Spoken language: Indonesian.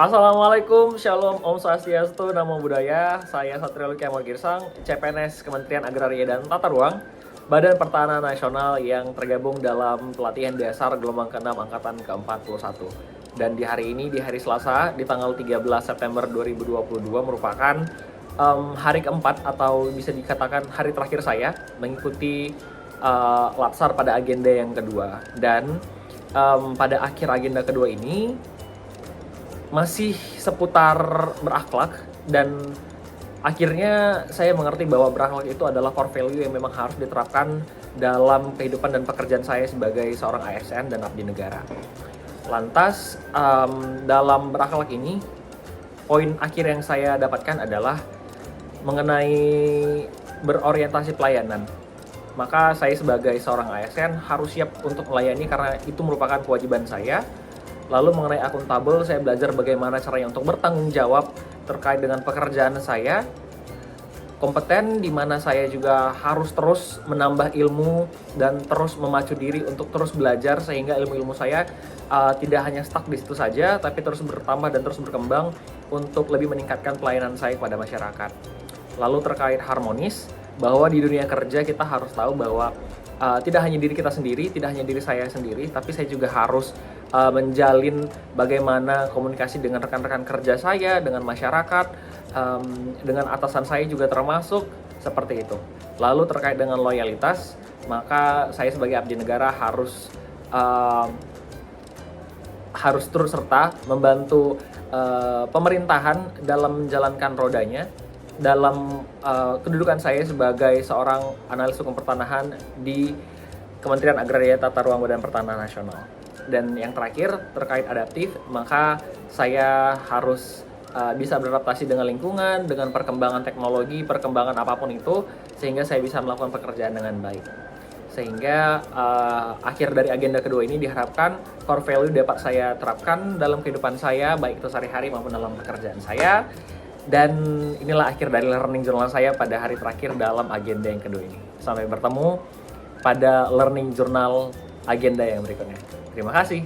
Assalamualaikum, Shalom, Om Swastiastu, Namo Buddhaya. Saya Satrio Luki Amor Girsang, CPNS Kementerian Agraria dan Tata Ruang, Badan Pertanahan Nasional yang tergabung dalam pelatihan dasar gelombang ke-6 Angkatan ke-41. Dan di hari ini, di hari Selasa, di tanggal 13 September 2022 merupakan hari keempat atau bisa dikatakan hari terakhir saya mengikuti latsar pada agenda yang kedua. Dan pada akhir agenda kedua ini, masih seputar berakhlak, dan akhirnya saya mengerti bahwa berakhlak itu adalah core value yang memang harus diterapkan dalam kehidupan dan pekerjaan saya sebagai seorang ASN dan abdi negara. Lantas dalam berakhlak ini, poin akhir yang saya dapatkan adalah mengenai berorientasi pelayanan. Maka saya sebagai seorang ASN harus siap untuk melayani karena itu merupakan kewajiban saya. Lalu mengenai akuntabel, saya belajar bagaimana caranya untuk bertanggung jawab terkait dengan pekerjaan saya. Kompeten di mana saya juga harus terus menambah ilmu dan terus memacu diri untuk terus belajar sehingga ilmu-ilmu saya tidak hanya stuck di situ saja, tapi terus bertambah dan terus berkembang untuk lebih meningkatkan pelayanan saya kepada masyarakat. Lalu terkait harmonis, bahwa di dunia kerja kita harus tahu bahwa tidak hanya diri kita sendiri, tidak hanya diri saya sendiri, tapi saya juga harus menjalin bagaimana komunikasi dengan rekan-rekan kerja saya, dengan masyarakat, dengan atasan saya juga termasuk, seperti itu. Lalu terkait dengan loyalitas, maka saya sebagai abdi negara harus turut serta membantu pemerintahan dalam menjalankan rodanya, dalam kedudukan saya sebagai seorang analis hukum pertanahan di Kementerian Agraria Tata Ruang Badan Pertanahan Nasional. Dan yang terakhir, terkait adaptif, maka saya harus bisa beradaptasi dengan lingkungan, dengan perkembangan teknologi, perkembangan apapun itu, sehingga saya bisa melakukan pekerjaan dengan baik. Sehingga akhir dari agenda kedua ini diharapkan core value dapat saya terapkan dalam kehidupan saya, baik itu sehari-hari maupun dalam pekerjaan saya. Dan inilah akhir dari learning journal saya pada hari terakhir dalam agenda yang kedua ini. Sampai bertemu pada learning journal agenda yang berikutnya. Terima kasih.